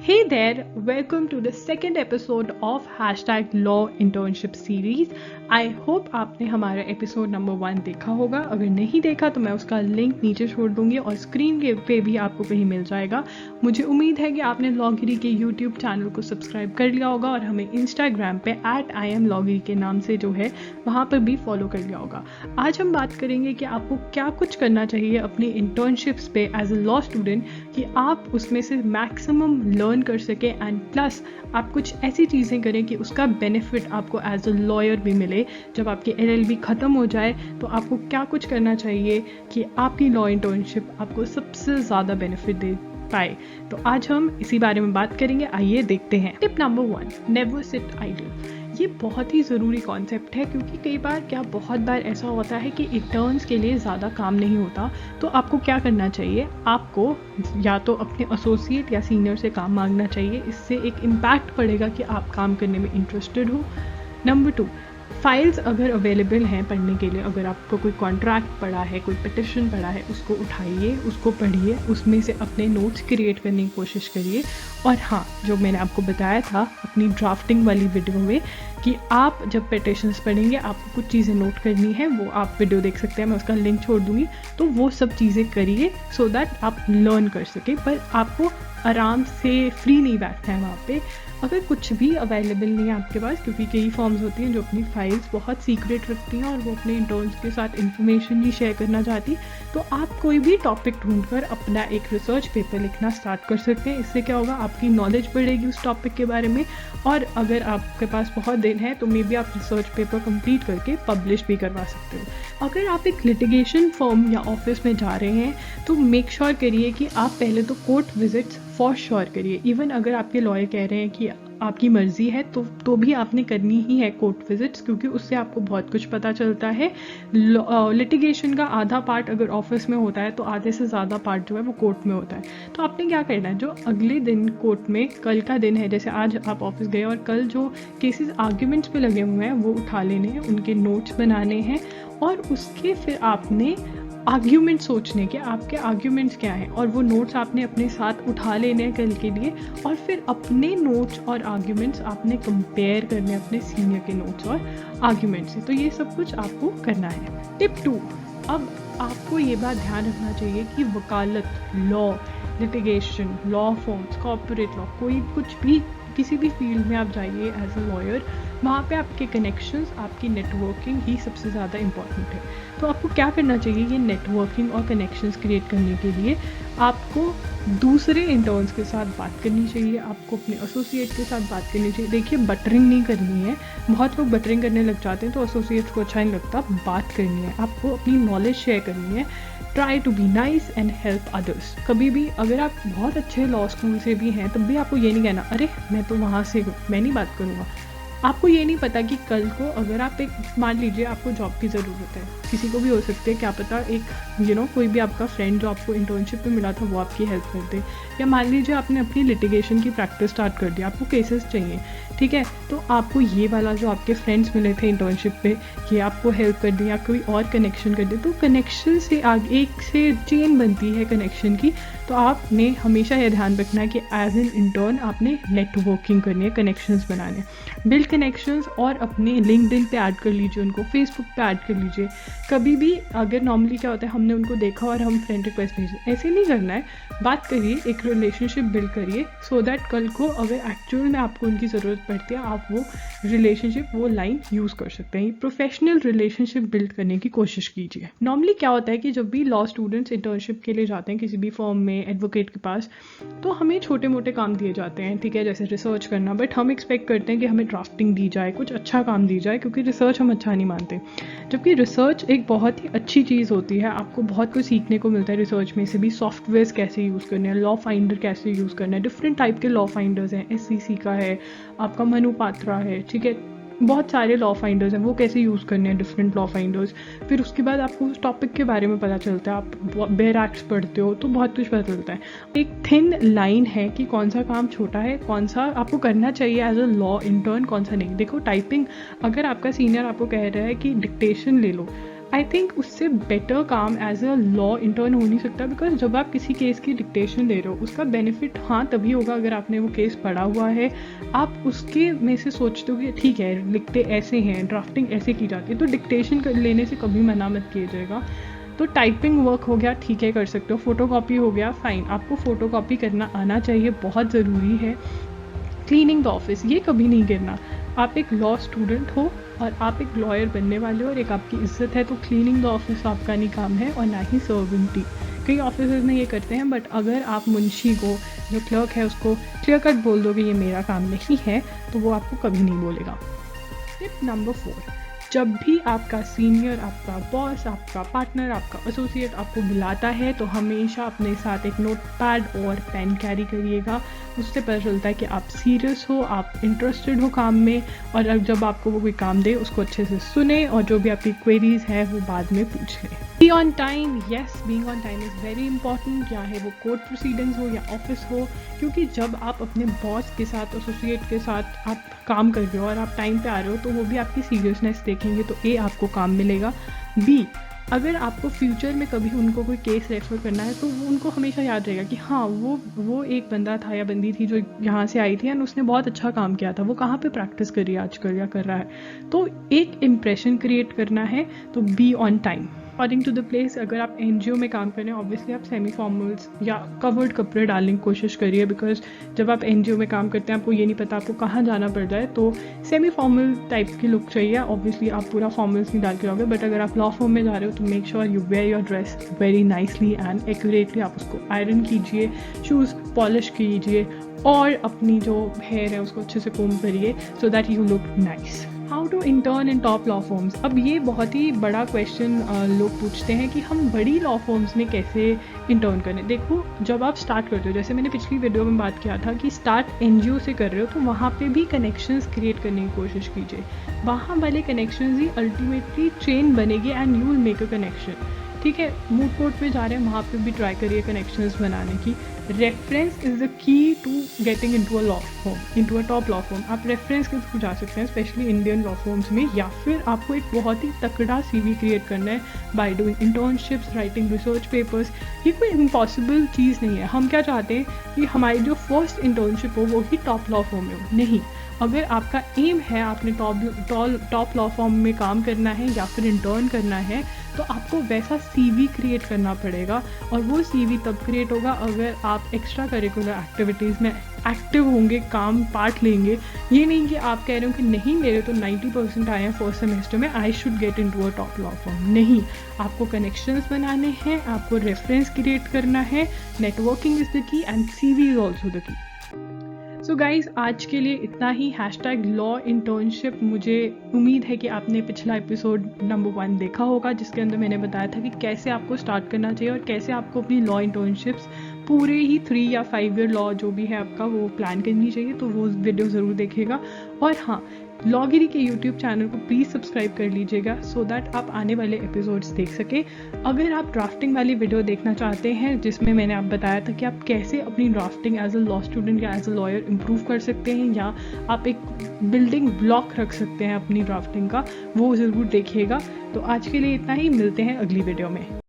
Hey there, welcome to the second episode of #Law Internship Series. I hope आपने हमारा episode number 1 देखा होगा. अगर नहीं देखा तो मैं उसका लिंक नीचे छोड़ दूंगी और स्क्रीन के पे भी आपको कहीं मिल जाएगा. मुझे उम्मीद है कि आपने लॉगिरी के यूट्यूब चैनल को सब्सक्राइब कर लिया होगा और हमें इंस्टाग्राम पे @IamLogiri के नाम से जो है वहाँ पर भी फॉलो कर लिया होगा. आज हम बात करेंगे कि आपको क्या कुछ करना चाहिए अपनी इंटर्नशिप्स पे एज अ लॉ स्टूडेंट कि आप उसमें से मैक्सिमम लर्न कर सके एंड प्लस आप कुछ ऐसी चीज़ें करें कि उसका बेनिफिट आपको एज अ लॉयर भी मिले. जब आपकी LLB ख़त्म हो जाए तो आपको क्या कुछ करना चाहिए कि आपकी लॉ इंटर्नशिप आपको सबसे ज़्यादा बेनिफिट दे पाए. तो आज हम इसी बारे में बात करेंगे. आइए देखते हैं. Tip number 1, never sit idle. ये बहुत ही ज़रूरी कॉन्सेप्ट है क्योंकि कई बार बहुत बार ऐसा होता है कि इंटर्न्स के लिए ज़्यादा काम नहीं होता. तो आपको क्या करना चाहिए, आपको या तो अपने एसोसिएट या सीनियर से काम मांगना चाहिए. इससे एक इम्पैक्ट पड़ेगा कि आप काम करने में इंटरेस्टेड हो. नंबर 2, फाइल्स अगर अवेलेबल हैं पढ़ने के लिए, अगर आपको कोई कॉन्ट्रैक्ट पड़ा है, कोई पिटिशन पड़ा है, उसको उठाइए, उसको पढ़िए, उसमें से अपने नोट्स क्रिएट करने की कोशिश करिए. और हाँ, जो मैंने आपको बताया था अपनी ड्राफ्टिंग वाली वीडियो में कि आप जब पिटिशंस पढ़ेंगे आपको कुछ चीज़ें नोट करनी है, वो आप वीडियो देख सकते हैं, मैं उसका लिंक छोड़ दूँगी. तो वो सब चीज़ें करिए सो दैट आप लर्न कर सकें. पर आपको आराम से फ्री नहीं बैठना है वहाँ पे. अगर कुछ भी अवेलेबल नहीं है आपके पास, क्योंकि कई फॉर्म्स होती हैं जो अपनी फाइल्स बहुत सीक्रेट रखती हैं और वो अपने इंटर्न्स के साथ इन्फॉर्मेशन नहीं शेयर करना चाहती, तो आप कोई भी टॉपिक ढूंढकर अपना एक रिसर्च पेपर लिखना स्टार्ट कर सकते हैं. इससे क्या होगा, आपकी नॉलेज बढ़ेगी उस टॉपिक के बारे में. और अगर आपके पास बहुत दिन है तो मे बी आप रिसर्च पेपर कंप्लीट करके पब्लिश भी करवा सकते हो. अगर आप एक लिटिगेशन फर्म या ऑफिस में जा रहे हैं तो मेक श्योर करिए कि आप पहले तो कोर्ट विजिट्स फॉर श्योर करिए. इवन अगर आपके लॉयर कह रहे हैं कि आपकी मर्ज़ी है तो भी आपने करनी ही है कोर्ट विजिट्स, क्योंकि उससे आपको बहुत कुछ पता चलता है. लिटिगेशन का आधा पार्ट अगर ऑफिस में होता है तो आधे से ज़्यादा पार्ट जो है वो कोर्ट में होता है. तो आपने क्या करना है, जो अगले दिन कोर्ट में कल का दिन है, जैसे आज आप ऑफिस गए और कल जो केसेस आर्ग्यूमेंट्स पे लगे हुए हैं वो उठा लेने हैं, उनके नोट्स बनाने हैं और उसके फिर आपने आर्ग्यूमेंट सोचने के आपके आर्ग्यूमेंट्स क्या हैं और वो नोट्स आपने अपने साथ उठा लेने हैं कल के लिए. और फिर अपने नोट्स और आर्ग्यूमेंट्स आपने कंपेयर करने हैं अपने सीनियर के नोट्स और आर्ग्यूमेंट से. तो ये सब कुछ आपको करना है. टिप 2, अब आपको ये बात ध्यान रखना चाहिए कि वकालत, law, litigation, law forms, corporate law, कोई कुछ भी किसी भी फील्ड में आप जाइए एज अ लॉयर, वहाँ पे आपके कनेक्शंस, आपकी नेटवर्किंग ही सबसे ज़्यादा इम्पॉर्टेंट है. तो आपको क्या करना चाहिए, ये नेटवर्किंग और कनेक्शंस क्रिएट करने के लिए आपको दूसरे इंटर्न्स के साथ बात करनी चाहिए, आपको अपने एसोसिएट के साथ बात करनी चाहिए. देखिए, बटरिंग नहीं करनी है. बहुत लोग बटरिंग करने लग जाते हैं तो एसोसिएट्स को अच्छा नहीं लगता. बात करनी है, आपको अपनी नॉलेज शेयर करनी है. Try to be nice and help others. कभी भी अगर आप बहुत अच्छे लॉ स्कूल से भी हैं तब भी आपको ये नहीं कहना अरे मैं तो वहाँ से हूँ, मैं नहीं बात करूँगा. आपको ये नहीं पता कि कल को अगर आप एक, मान लीजिए आपको जॉब की ज़रूरत है, किसी को भी हो सकती है, क्या पता एक कोई भी आपका फ्रेंड जो आपको इंटर्नशिप में मिला था वो आपकी हेल्प कर दे. या मान लीजिए आपने अपनी लिटिगेशन की प्रैक्टिस स्टार्ट कर दी, आपको केसेस चाहिए, ठीक है, तो आपको ये वाला जो आपके फ्रेंड्स मिले थे इंटर्नशिप पे ये आपको हेल्प कर दे या कोई और कनेक्शन कर दे, तो कनेक्शन से आगे एक से चेन बनती है कनेक्शन की. तो आपने हमेशा यह ध्यान रखना है कि एज एन इंटर्न आपने नेटवर्किंग करनी है, कनेक्शंस बनाने, बिल्ड कनेक्शंस. और अपने लिंक्डइन पे ऐड कर लीजिए, उनको फेसबुक पे ऐड कर लीजिए. कभी भी अगर नॉर्मली क्या होता है, हमने उनको देखा और हम फ्रेंड रिक्वेस्ट भेजिए, ऐसे नहीं करना है. बात करिए, एक रिलेशनशिप बिल्ड करिए सो दैट कल को अगर एक्चुअल में आपको उनकी ज़रूरत पड़ती है आप वो रिलेशनशिप, वो लाइन यूज़ कर सकते हैं. प्रोफेशनल रिलेशनशिप बिल्ड करने की कोशिश कीजिए. नॉर्मली क्या होता है कि जब भी लॉ स्टूडेंट्स इंटर्नशिप के लिए जाते हैं किसी भी फॉर्म में, एडवोकेट के पास, तो हमें छोटे मोटे काम दिए जाते हैं, ठीक है, जैसे रिसर्च करना. बट हम एक्सपेक्ट करते हैं कि हमें ड्राफ्टिंग दी जाए, कुछ अच्छा काम दी जाए, क्योंकि रिसर्च हम अच्छा नहीं मानते. जबकि रिसर्च एक बहुत ही अच्छी चीज़ होती है, आपको बहुत कुछ सीखने को मिलता है रिसर्च में से भी. सॉफ्टवेयर्स कैसे यूज़ करने हैं, लॉ फाइंडर कैसे यूज़ करना है, डिफरेंट टाइप के लॉ फाइंडर्स हैं, SCC का है, आपका मनुपात्रा है, ठीक है, बहुत सारे लॉ फाइंडर्स हैं, वो कैसे यूज़ करने हैं, डिफरेंट लॉ फाइंडर्स. फिर उसके बाद आपको उस टॉपिक के बारे में पता चलता है, आप बेयर एक्ट्स पढ़ते हो तो बहुत कुछ पता चलता है. एक थिन लाइन है कि कौन सा काम छोटा है, कौन सा आपको करना चाहिए एज अ लॉ इंटर्न, कौन सा नहीं. देखो, टाइपिंग, अगर आपका सीनियर आपको कह रहा है कि डिक्टेशन ले लो, आई थिंक उससे बेटर काम एज अ लॉ इंटर्न हो नहीं सकता, बिकॉज जब आप किसी केस की डिक्टेशन ले रहे हो उसका बेनिफिट हाँ तभी होगा अगर आपने वो केस पढ़ा हुआ है, आप उसके में से सोचते हो कि ठीक है लिखते ऐसे हैं, ड्राफ्टिंग ऐसे की जाती है, तो डिक्टेशन लेने से कभी मना मत किया जाएगा। तो टाइपिंग वर्क हो गया, ठीक है कर सकते हो। फोटोकॉपी हो गया, फाइन, आपको फोटोकॉपी करना आना चाहिए, बहुत ज़रूरी है। क्लीनिंग द ऑफिस, ये कभी नहीं करना। आप एक लॉ स्टूडेंट हो और आप एक लॉयर बनने वाले हो और एक आपकी इज्जत है, तो क्लीनिंग द ऑफिस आपका नहीं काम है, और ना ही सर्विंग टी। कई ऑफिसर्स में ये करते हैं, बट अगर आप मुंशी को, जो क्लर्क है, उसको क्लियर कट बोल दोगे ये मेरा काम नहीं है, तो वो आपको कभी नहीं बोलेगा। टिप नंबर 4, जब भी आपका सीनियर, आपका बॉस, आपका पार्टनर, आपका एसोसिएट आपको बुलाता है तो हमेशा अपने साथ एक नोट पैड और पेन कैरी करिएगा। उससे पता चलता है कि आप सीरियस हो, आप इंटरेस्टेड हो काम में, और अब जब आपको वो कोई काम दे उसको अच्छे से सुने, और जो भी आपकी क्वेरीज है वो बाद में पूछ लें। B on time, yes, being on time is very important, चाहे वो कोर्ट प्रोसीडिंग्स हो या ऑफिस हो, क्योंकि जब आप अपने बॉस के साथ, एसोसिएट के साथ आप काम कर रहे हो और आप टाइम पे आ रहे हो, तो वो भी आपकी सीरियसनेस देखेंगे, तो ए आपको काम मिलेगा। बी, अगर आपको फ्यूचर में कभी उनको कोई केस रेफर करना है तो वो उनको हमेशा याद रहेगा कि हाँ वो एक बंदा था या बंदी थी जो यहाँ से आई थी एंड उसने बहुत अच्छा काम किया था, वो कहाँ पे प्रैक्टिस कर रही है आजकल या कर रहा है। तो एक इम्प्रेशन क्रिएट करना है, तो be on time. According to the place, अगर आप एनजीओ में काम कर रहे हैं, ऑब्वियसली आप सेमी फॉर्मल्स या कवर्ड कपड़े डालने की कोशिश करिए, बिकॉज जब आप एनजीओ में काम करते हैं आपको ये नहीं पता आपको कहाँ जाना पड़ जाए, तो सेमी फॉर्मल टाइप की लुक चाहिए। ऑब्वियसली आप पूरा फॉर्मल्स नहीं डाल के आओगे, बट अगर आप लॉ फॉर्म में जा रहे हो तो make sure you wear your dress very nicely and accurately. आप उसको आयरन कीजिए, शूज़ पॉलिश कीजिए, और अपनी जो हेयर है उसको अच्छे से कोम करिए, so that you look nice. How to intern in top law firms, अब ये बहुत ही बड़ा क्वेश्चन लोग पूछते हैं कि हम बड़ी लॉ फॉर्म्स में कैसे इंटर्न करें। देखो, जब आप स्टार्ट करते हो, जैसे मैंने पिछली वीडियो में बात किया था कि स्टार्ट एनजीओ से कर रहे हो, तो वहाँ पे भी कनेक्शंस क्रिएट करने की कोशिश कीजिए। वहाँ वाले कनेक्शंस ही अल्टीमेटली चेन बनेगी and you will make a connection. ठीक है, मूड कोर्ट पे जा रहे हैं, वहाँ पे भी ट्राई करिए कनेक्शंस बनाने की। Reference is the key to getting into a law firm, into a top law firm. आप रेफरेंस के थ्रू जा सकते हैं, स्पेशली इंडियन लॉ फॉर्म्स में, या फिर आपको एक बहुत ही तकड़ा सीवी क्रिएट करना है by doing internships, writing research papers. ये कोई इम्पॉसिबल चीज़ नहीं है। हम क्या चाहते हैं कि हमारी जो फर्स्ट इंटर्नशिप हो वो ही टॉप लॉ फॉर्म में हो। नहीं, अगर आपका एम है आपने टॉप लॉ फॉर्म में काम करना है या फिर इंटर्न करना है, तो आपको वैसा सीवी क्रिएट करना पड़ेगा, और वो सीवी तब क्रिएट होगा अगर आप एक्स्ट्रा करिकुलर एक्टिविटीज़ में एक्टिव होंगे, काम पार्ट लेंगे। ये नहीं कि आप कह रहे हो कि नहीं मेरे तो 90% आए हैं फर्स्ट सेमेस्टर में, I should get into a top law form. नहीं, आपको कनेक्शंस बनाने हैं, आपको रेफरेंस क्रिएट करना है, नेटवर्किंग इज़ द की and CV is also the key. So guys, आज के लिए इतना ही। हैशटैग लॉ इंटर्नशिप, मुझे उम्मीद है कि आपने पिछला एपिसोड नंबर 1 देखा होगा, जिसके अंदर मैंने बताया था कि कैसे आपको स्टार्ट करना चाहिए और कैसे आपको अपनी लॉ इंटर्नशिप्स पूरे ही 3 या 5 ईयर लॉ जो भी है आपका वो प्लान करनी चाहिए। तो वो वीडियो ज़रूर देखिएगा। और हाँ, लॉगिरी के यूट्यूब चैनल को प्लीज़ सब्सक्राइब कर लीजिएगा, सो दैट आप आने वाले एपिसोड्स देख सकें। अगर आप ड्राफ्टिंग वाली वीडियो देखना चाहते हैं, जिसमें मैंने आप बताया था कि आप कैसे अपनी drafting as a law student या एज अ लॉयर इम्प्रूव कर सकते हैं, या आप एक बिल्डिंग ब्लॉक रख सकते हैं अपनी ड्राफ्टिंग का, वो ज़रूर देखिएगा। तो आज के लिए इतना ही, मिलते हैं अगली वीडियो में।